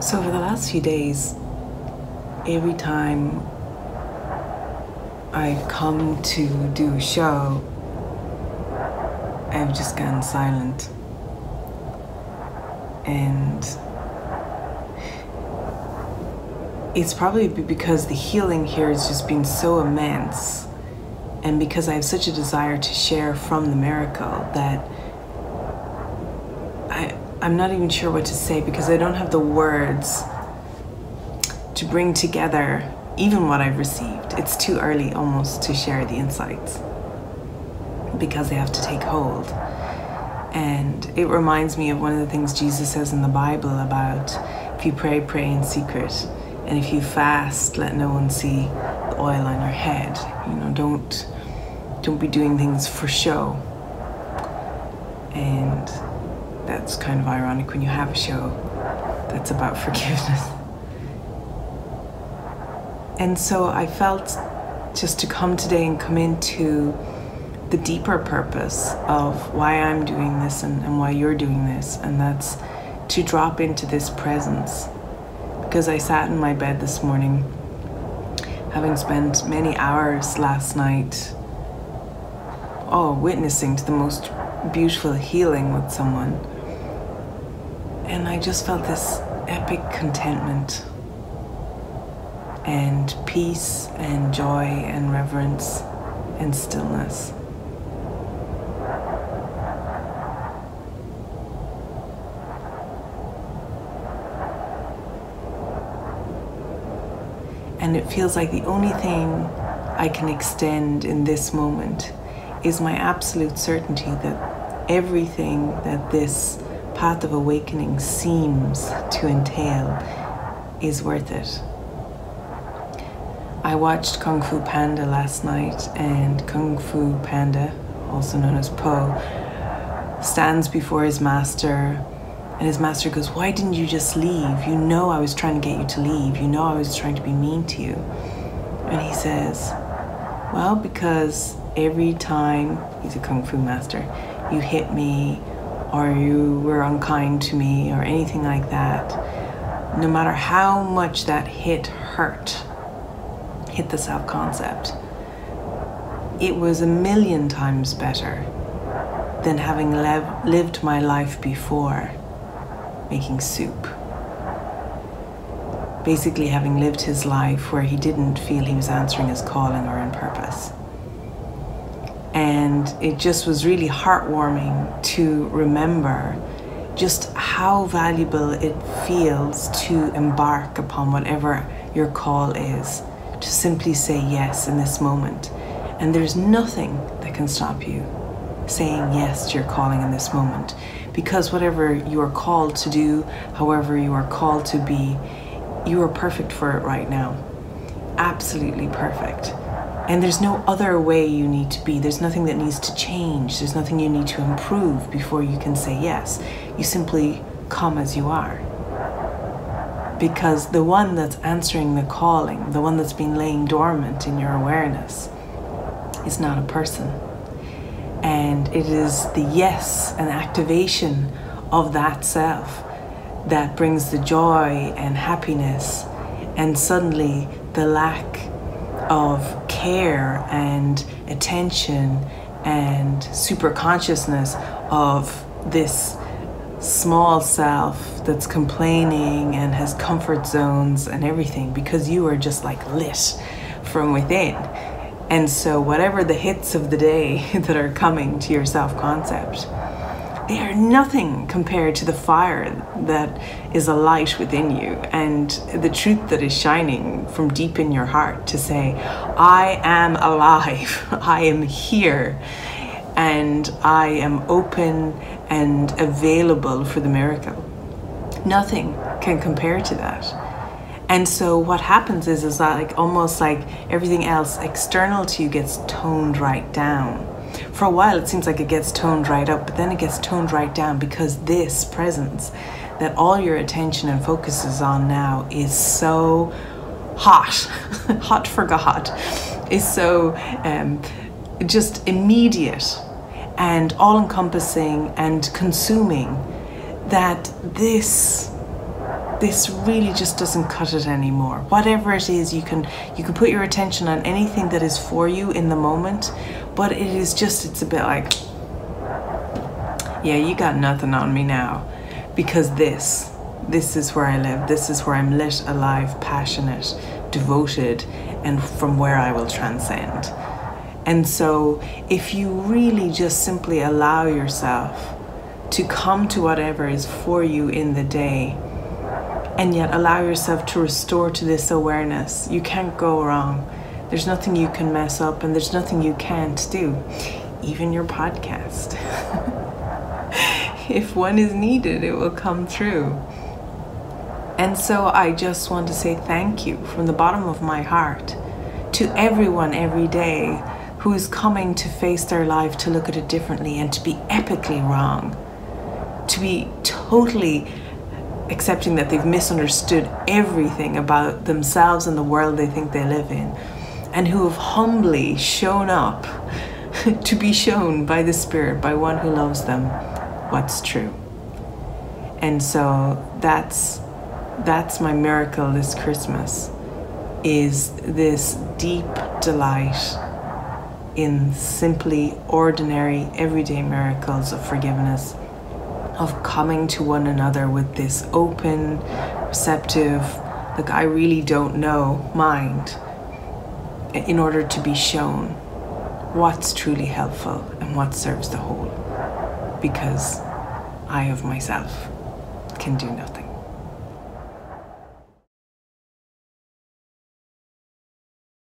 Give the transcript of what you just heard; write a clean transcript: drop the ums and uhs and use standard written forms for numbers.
So for the last few days, every time I've come to do a show, I've just gone silent. And it's probably because the healing here has just been so immense, and because I have such a desire to share from the miracle that I'm not even sure what to say, because I don't have the words to bring together even what I've received. It's too early almost to share the insights because they have to take hold. And it reminds me of one of the things Jesus says in the Bible about if you pray, pray in secret. And if you fast, let no one see the oil on your head. You know, don't be doing things for show. And that's kind of ironic when you have a show that's about forgiveness. And so I felt just to come today and come into the deeper purpose of why I'm doing this and why you're doing this, and that's to drop into this presence. Because I sat in my bed this morning, having spent many hours last night, witnessing to the most beautiful healing with someone. And I just felt this epic contentment and peace and joy and reverence and stillness. And it feels like the only thing I can extend in this moment is my absolute certainty that everything that this path of awakening seems to entail is worth it. I watched Kung Fu Panda last night, and Kung Fu Panda, also known as Po, stands before his master, and his master goes, "Why didn't you just leave? You know I was trying to get you to leave. You know I was trying to be mean to you." And he says, "Well, because every time," he's a Kung Fu master, "you hit me, or you were unkind to me, or anything like that, no matter how much that hit the self-concept, it was 1,000,000 times better than having lived my life before making soup." Basically having lived his life where he didn't feel he was answering his calling or in purpose. And it just was really heartwarming to remember just how valuable it feels to embark upon whatever your call is, to simply say yes in this moment. And there's nothing that can stop you saying yes to your calling in this moment, because whatever you are called to do, however you are called to be, you are perfect for it right now. Absolutely perfect. And there's no other way you need to be. There's nothing that needs to change. There's nothing you need to improve before you can say yes. You simply come as you are. Because the one that's answering the calling, the one that's been laying dormant in your awareness, is not a person. And it is the yes and activation of that self that brings the joy and happiness, and suddenly the lack of care and attention and super consciousness of this small self that's complaining and has comfort zones and everything, because you are just like lit from within. And so whatever the hits of the day that are coming to your self-concept, they are nothing compared to the fire that is alight within you, and the truth that is shining from deep in your heart to say, "I am alive, I am here, and I am open and available for the miracle." Nothing can compare to that. And so what happens is that like almost like everything else external to you gets toned right down. For a while it seems like it gets toned right up, but then it gets toned right down, because this presence that all your attention and focus is on now is so hot, hot for God, is so just immediate and all-encompassing and consuming, that this this really just doesn't cut it anymore. Whatever it is, you can put your attention on anything that is for you in the moment, but it's a bit like, yeah, you got nothing on me now, because this is where I live. This is where I'm lit, alive, passionate, devoted, and from where I will transcend. And so if you really just simply allow yourself to come to whatever is for you in the day, and yet allow yourself to restore to this awareness, you can't go wrong. There's nothing you can mess up, and there's nothing you can't do, even your podcast. If one is needed, it will come through. And so I just want to say thank you from the bottom of my heart to everyone every day who is coming to face their life, to look at it differently, and to be epically wrong, to be totally accepting that they've misunderstood everything about themselves and the world they think they live in, and who have humbly shown up to be shown by the Spirit, by one who loves them, what's true. And so that's my miracle this Christmas, is this deep delight in simply ordinary, everyday miracles of forgiveness, of coming to one another with this open, receptive, like I really don't know mind, in order to be shown what's truly helpful and what serves the whole, because I of myself can do nothing.